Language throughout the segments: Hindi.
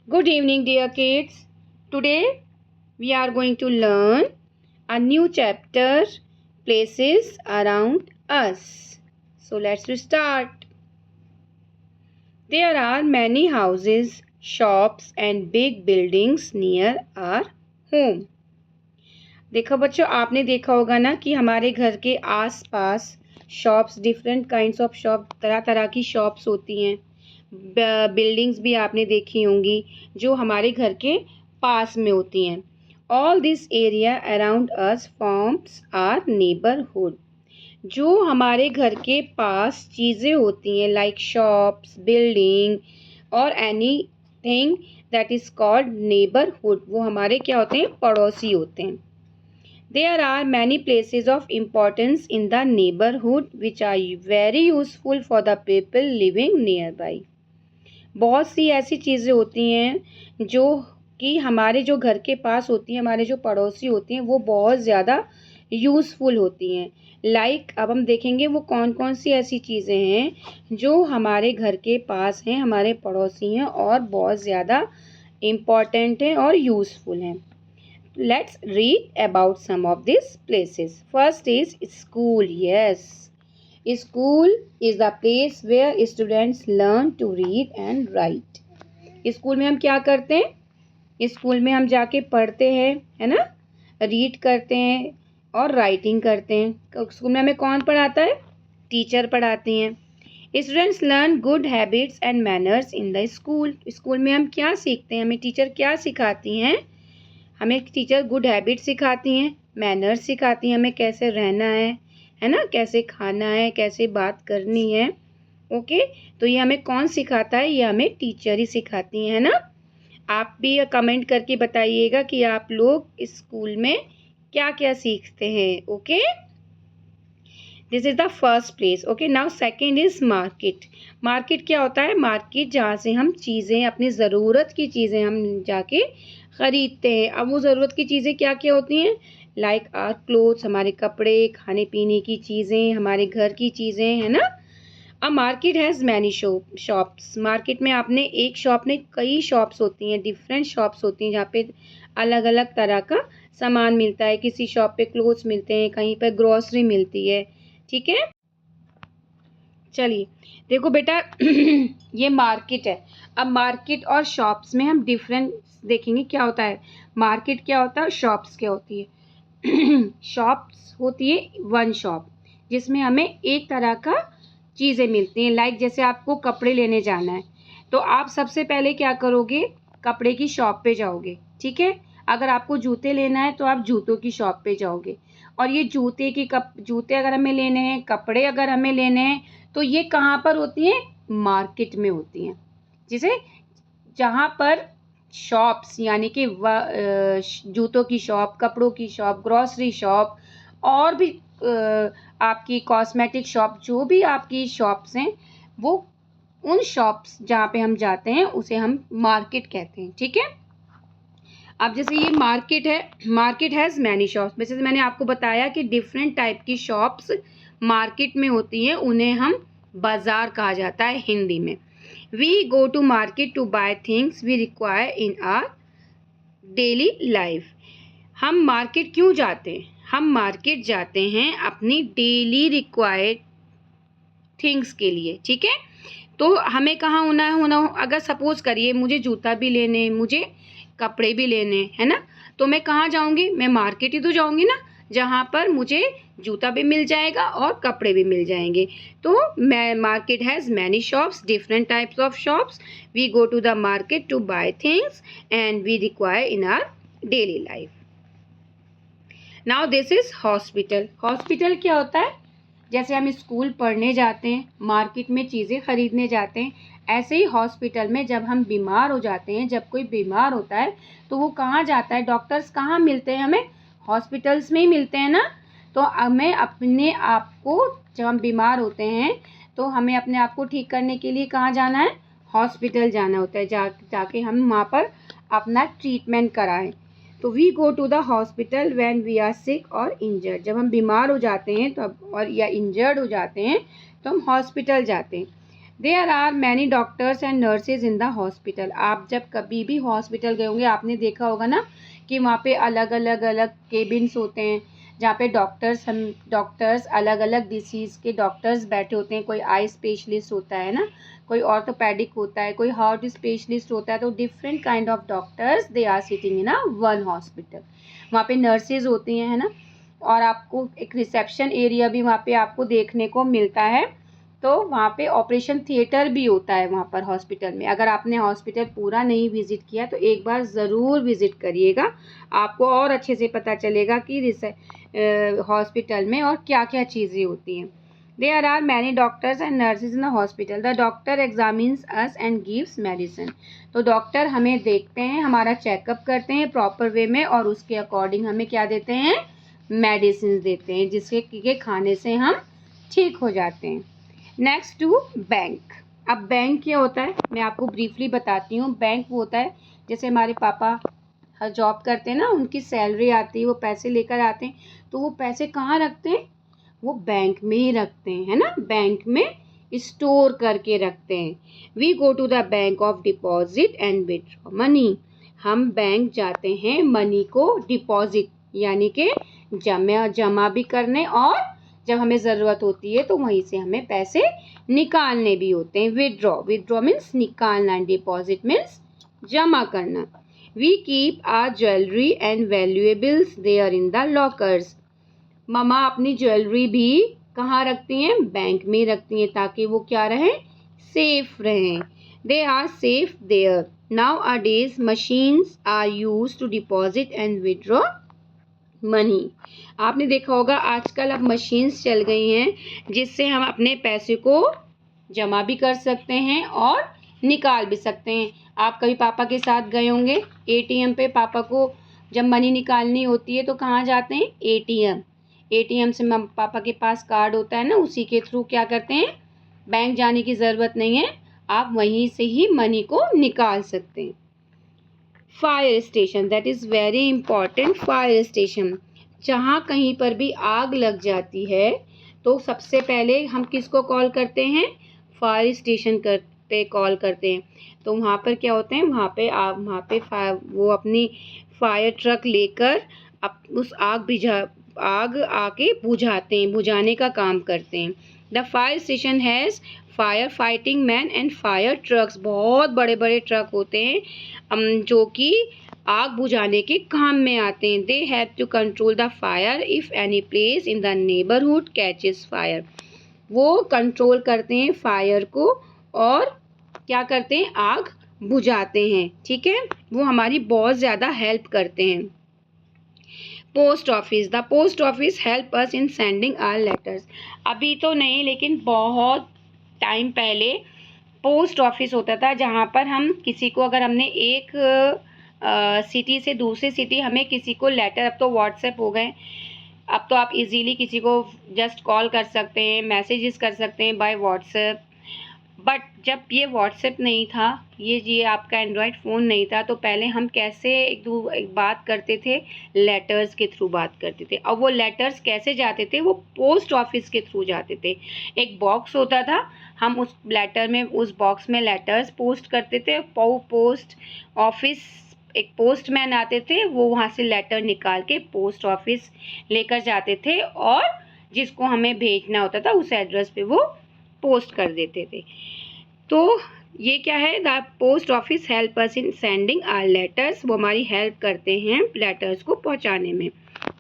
Good evening, dear kids. Today we are going to learn a new chapter, Places Around Us. So let's start. There are many houses, shops and big buildings near our home. देखो बच्चों, आपने देखा होगा ना कि हमारे घर के आसपास shops, different kinds of shop, तरह तरह की शॉप्स होती हैं। बिल्डिंग्स भी आपने देखी होंगी जो हमारे घर के पास में होती हैं। All this area around us forms are neighbourhood. जो हमारे घर के पास चीज़ें होती हैं लाइक शॉप्स, बिल्डिंग और any thing that is called neighbourhood, वो हमारे क्या होते हैं? पड़ोसी होते हैं। There are many places of importance in the neighborhood which are very useful for the people living nearby. बहुत सी ऐसी चीज़ें होती हैं जो कि हमारे जो घर के पास होती हैं, हमारे जो पड़ोसी होती हैं, वो बहुत ज़्यादा यूज़फुल होती हैं। अब हम देखेंगे वो कौन कौन सी ऐसी चीज़ें हैं जो हमारे घर के पास हैं, हमारे पड़ोसी हैं और बहुत ज़्यादा इम्पॉर्टेंट हैं और यूज़फुल हैं। Let's read about some of these places. First is school. Yes, school is the place where students learn to read and write. School में हम क्या करते हैं? स्कूल में हम जाके पढ़ते हैं, है ना, रीड करते हैं और राइटिंग करते हैं। स्कूल में हमें कौन पढ़ाता है? टीचर पढ़ाती हैं। Students learn good habits and manners in the school. School में हम क्या सीखते हैं? हमें टीचर क्या सिखाती हैं? हमें टीचर गुड हैबिट सिखाती हैं, मैनर्स सिखाती हैं, हमें कैसे रहना है ना, कैसे खाना है, कैसे बात करनी है। ओके, तो ये हमें कौन सिखाता है? ये हमें टीचर ही सिखाती हैं, है ना। आप भी कमेंट करके बताइएगा कि आप लोग स्कूल में क्या क्या सीखते हैं। Okay, this is the first place. Okay, now second is market. Market क्या होता है? मार्केट जहाँ से हम चीज़ें, अपनी ज़रूरत की चीज़ें हम जाके ख़रीदते हैं। अब वो ज़रूरत की चीज़ें क्या क्या होती हैं? लाइक आवर क्लोथ्स, हमारे कपड़े, खाने पीने की चीज़ें, हमारे घर की चीज़ें, है ना। A market has many shops. Market में आपने एक शॉप नहीं, कई शॉप्स होती हैं, डिफरेंट शॉप्स होती हैं जहाँ पे अलग अलग तरह का सामान मिलता है। किसी शॉप पे क्लोथ्स मिलते हैं, कहीं पर ग्रॉसरी मिलती है। ठीक है, चलिए देखो बेटा ये मार्केट है। अब मार्केट और शॉप्स में हम डिफरेंट देखेंगे क्या होता है। मार्केट क्या होता है, शॉप्स क्या होती है। शॉप्स होती है वन शॉप जिसमें हमें एक तरह का चीज़ें मिलती हैं। लाइक जैसे आपको कपड़े लेने जाना है तो आप सबसे पहले क्या करोगे? कपड़े की शॉप पे जाओगे। ठीक है, अगर आपको जूते लेना है तो आप जूतों की शॉप पे जाओगे। और ये जूते अगर हमें लेने हैं, कपड़े अगर हमें लेने हैं, तो ये कहाँ पर होती हैं? मार्केट में होती हैं। जिसे जहाँ पर शॉप्स यानी कि जूतों की शॉप, कपड़ों की शॉप, ग्रॉसरी शॉप और भी आपकी कॉस्मेटिक शॉप, जो भी आपकी शॉप्स हैं, वो उन शॉप्स जहाँ पे हम जाते हैं उसे हम मार्केट कहते हैं। ठीक है, अब जैसे ये मार्केट है, मार्केट हैज़ मैनी शॉप्स। जैसे मैंने आपको बताया कि डिफरेंट टाइप की शॉप्स मार्केट में होती हैं, उन्हें हम बाज़ार कहा जाता है हिंदी में। We go to market to buy things we require in our daily life. हम मार्केट क्यों जाते हैं? हम मार्केट जाते हैं अपनी डेली रिक्वायर्ड थिंग्स के लिए। ठीक है, तो हमें कहाँ होना हो, अगर सपोज करिए मुझे जूता भी लेने, मुझे कपड़े भी लेने, है ना, तो मैं कहाँ जाऊँगी? मैं मार्केट ही तो जाऊँगी ना, जहाँ पर मुझे जूता भी मिल जाएगा और कपड़े भी मिल जाएंगे। तो मैं market has many shops, different types of shops. We go to the market to buy things and we require in our daily life. Now this is hospital. Hospital क्या होता है? जैसे हम स्कूल पढ़ने जाते हैं, मार्केट में चीज़ें खरीदने जाते हैं, ऐसे ही हॉस्पिटल में जब हम बीमार हो जाते हैं, जब कोई बीमार होता है तो वो कहाँ जाता है? डॉक्टर्स कहाँ मिलते हैं हमें? हॉस्पिटल्स में ही मिलते हैं ना। तो हमें अपने आप को, जब हम बीमार होते हैं तो हमें अपने आप को ठीक करने के लिए कहाँ जाना है? हॉस्पिटल जाना होता है। जाके हम वहाँ पर अपना ट्रीटमेंट कराएं। तो we go to the hospital when we are sick और इंजर्ड। जब हम बीमार हो जाते हैं तो और या इंजर्ड हो जाते हैं तो हम हॉस्पिटल जाते हैं। There are many doctors and nurses in the hospital. आप जब कभी भी हॉस्पिटल गए होंगे आपने देखा होगा ना कि वहाँ पे अलग अलग केबिन्स होते हैं जहाँ पे डॉक्टर्स अलग अलग डिसीज़ के डॉक्टर्स बैठे होते हैं। कोई आई स्पेशलिस्ट होता है ना, कोई ऑर्थोपेडिक होता है, कोई हार्ट स्पेशलिस्ट होता है। तो different kind of doctors they are sitting in a one hospital. वहाँ पे नर्सेज होती हैं, है ना, और आपको एक रिसेप्शन एरिया भी वहाँ पे आपको देखने को मिलता है। तो वहाँ पे ऑपरेशन थिएटर भी होता है वहाँ पर हॉस्पिटल में। अगर आपने हॉस्पिटल पूरा नहीं विज़िट किया तो एक बार ज़रूर विज़िट करिएगा, आपको और अच्छे से पता चलेगा कि हॉस्पिटल में और क्या क्या चीज़ें होती हैं। There are many doctors and nurses in the hospital. The doctor examines us and gives medicine. तो डॉक्टर हमें देखते हैं, हमारा चेकअप करते हैं प्रॉपर वे में और उसके अकॉर्डिंग हमें क्या देते हैं, मेडिसिन देते हैं, जिसके के खाने से हम ठीक हो जाते हैं। Next to bank. अब बैंक क्या होता है मैं आपको ब्रीफली बताती हूँ। बैंक वो होता है जैसे हमारे पापा जॉब करते हैं ना, उनकी सैलरी आती है, वो पैसे लेकर आते हैं, तो वो पैसे कहाँ रखते हैं, वो बैंक में ही रखते हैं, है ना, बैंक में स्टोर करके रखते हैं। We go to the bank of deposit and withdraw money. हम बैंक जाते हैं मनी को डिपॉजिट यानी कि जमा भी करने, और जब हमें ज़रूरत होती है तो वहीं से हमें पैसे निकालने भी होते हैं। विदड्रॉ मीन्स निकालना, डिपॉजिट मीन्स जमा करना। We keep our jewellery and valuables there in the lockers. Mama अपनी ज्वेलरी भी कहाँ रखती हैं, बैंक में रखती हैं, ताकि वो क्या रहें, सेफ रहें। They are safe there. Nowadays machines are use to deposit and withdraw money. आपने देखा होगा आजकल अब मशीन्स चल गई हैं जिससे हम अपने पैसे को जमा भी कर सकते हैं और निकाल भी सकते हैं। आप कभी पापा के साथ गए होंगे एटीएम पे, पापा को जब मनी निकालनी होती है तो कहाँ जाते हैं, एटीएम। एटीएम से पापा के पास कार्ड होता है ना, उसी के थ्रू क्या करते हैं, बैंक जाने की ज़रूरत नहीं है, आप वहीं से ही मनी को निकाल सकते हैं। Fire station, that is very important. Fire station, जहाँ कहीं पर भी आग लग जाती है तो सबसे पहले हम किसको कॉल करते हैं, फायर स्टेशन पे कॉल करते हैं। तो वहाँ पर क्या होते हैं, वहाँ पे वो अपनी फायर ट्रक लेकर उस आग आके बुझाने का काम करते हैं। The fire station has fire fighting man and fire trucks. बहुत बड़े बड़े ट्रक होते हैं जो कि आग बुझाने के काम में आते हैं। They have to control the fire if any place in the neighbourhood catches fire. वो कंट्रोल करते हैं फायर को और क्या करते हैं, आग बुझाते हैं, ठीक है, वो हमारी बहुत ज़्यादा हेल्प करते हैं। Post office, the post office help us in sending our letters. अभी तो नहीं लेकिन बहुत टाइम पहले पोस्ट ऑफिस होता था जहाँ पर हम किसी को, अगर हमने एक सिटी से दूसरी सिटी हमें किसी को लेटर, अब तो व्हाट्सएप हो गए, अब तो आप इजीली किसी को जस्ट कॉल कर सकते हैं, मैसेजेस कर सकते हैं बाय व्हाट्सएप। बट जब ये व्हाट्सएप नहीं था, ये आपका एंड्रॉयड फ़ोन नहीं था, तो पहले हम कैसे एक बात करते थे, लेटर्स के थ्रू बात करते थे। और वो लेटर्स कैसे जाते थे, वो पोस्ट ऑफिस के थ्रू जाते थे। एक बॉक्स होता था, हम उस बॉक्स में लेटर्स पोस्ट करते थे। पोस्ट ऑफिस, एक पोस्टमैन आते थे, वो वहाँ से लेटर निकाल के पोस्ट ऑफिस लेकर जाते थे और जिसको हमें भेजना होता था उस एड्रेस पे वो पोस्ट कर देते थे। तो ये क्या है, the post office help us in sending our letters. वो हमारी हेल्प करते हैं लेटर्स को पहुंचाने में।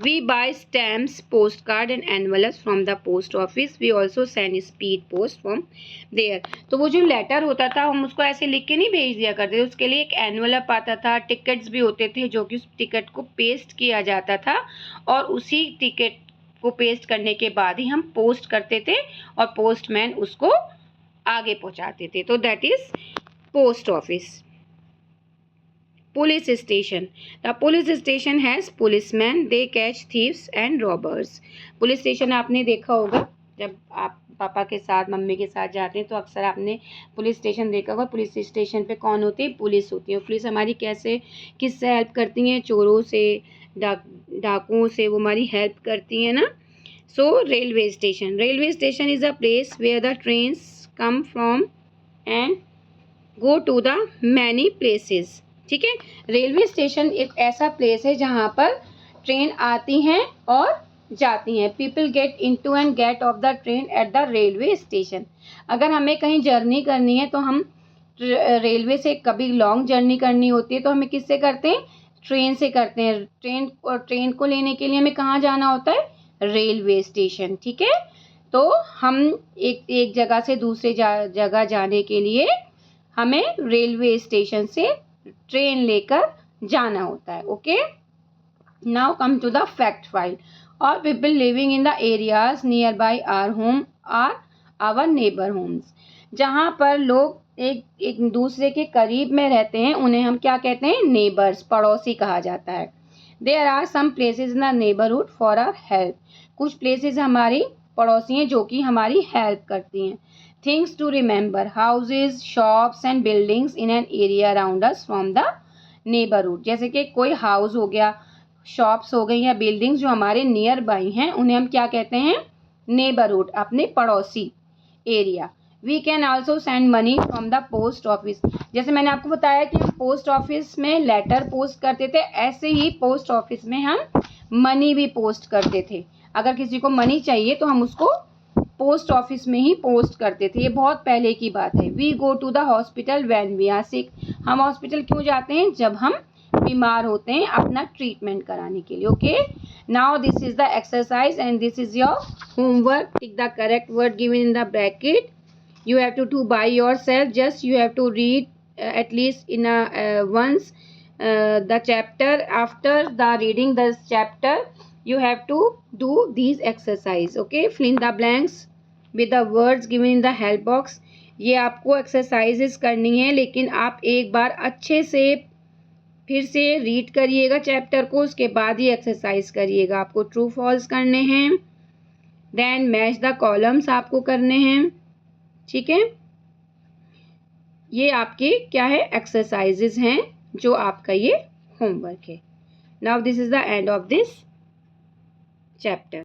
We buy stamps, post card and envelopes from the post office. We also send speed post from there. तो वो जो लेटर होता था हम उसको ऐसे लिख के नहीं भेज दिया करते, उसके लिए एक एनवलप आता था, टिकट्स भी होते थे जो कि उस टिकट को पेस्ट किया जाता था और उसी टिकट को पेस्ट करने के बाद ही हम पोस्ट करते थे और पोस्टमैन उसको आगे पहुंचाते थे। तो that is post office. Police station, the police station has policeman, they catch thieves and robbers. Police station आपने देखा होगा, जब आप पापा के साथ मम्मी के साथ जाते हैं तो अक्सर आपने पुलिस स्टेशन देखा होगा। पुलिस स्टेशन पे कौन होती है, पुलिस होती है। पुलिस हमारी किससे हेल्प करती हैं, चोरों से, डाकुओं से वो हमारी हेल्प करती हैं ना। So railway station, railway station is a place where the trains come from and go to the many places. ठीक है, रेलवे स्टेशन एक ऐसा प्लेस है जहाँ पर ट्रेन आती हैं और जाती हैं। People get into and get off the train at the railway station. अगर हमें कहीं जर्नी करनी है तो हम रेलवे से, कभी लॉन्ग जर्नी करनी होती है तो हमें किससे करते हैं, ट्रेन से करते हैं। ट्रेन को लेने के लिए हमें कहाँ जाना होता है, रेलवे स्टेशन। ठीक है, तो हम एक जगह से दूसरे जगह जाने के लिए हमें रेलवे स्टेशन से ट्रेन लेकर जाना होता है। Okay, now come to the fact file. और people living in the areas nearby our home are our neighbour homes. जहाँ पर लोग एक दूसरे के करीब में रहते हैं उन्हें हम क्या कहते हैं, नेबर्स, पड़ोसी कहा जाता है। There are some places in the neighbourhood for our help. कुछ प्लेसेस हमारी पड़ोसी हैं जो कि हमारी हेल्प करती हैं। Things to remember, houses, shops and buildings in an area around us from the neighbourhood. जैसे कि कोई हाउस हो गया, शॉप्स हो गई या बिल्डिंग्स जो हमारे नियर बाई हैं उन्हें हम क्या कहते हैं, नेबरहुड, अपने पड़ोसी area. We can also send money from the post office. जैसे मैंने आपको बताया कि हम पोस्ट ऑफिस में लेटर पोस्ट करते थे, ऐसे ही पोस्ट ऑफिस में हम मनी भी पोस्ट करते थे। अगर किसी को मनी चाहिए तो हम उसको पोस्ट ऑफिस में ही पोस्ट करते थे। ये बहुत पहले की बात है। We go to the hospital when we are sick. हम हॉस्पिटल क्यों जाते हैं, जब हम बीमार होते हैं अपना ट्रीटमेंट कराने के लिए। Okay, now this is the exercise and this is your homework. Tick the correct word given in the bracket. You have to by yourself. Just you have to read at least in once the chapter. After the reading the chapter, you have to do these exercise. Okay, fill in the blanks with the words given in the help box. ये आपको एक्सरसाइजेस करनी है, लेकिन आप एक बार अच्छे से फिर से रीड करिएगा चैप्टर को, उसके बाद ही एक्सरसाइज करिएगा। आपको ट्रू फॉल्स करने हैं, देन मैच द कॉलम्स आपको करने हैं। ठीक है, ये आपके क्या है, एक्सरसाइजेज हैं जो आपका ये होमवर्क है। Now this is the end of this chapter.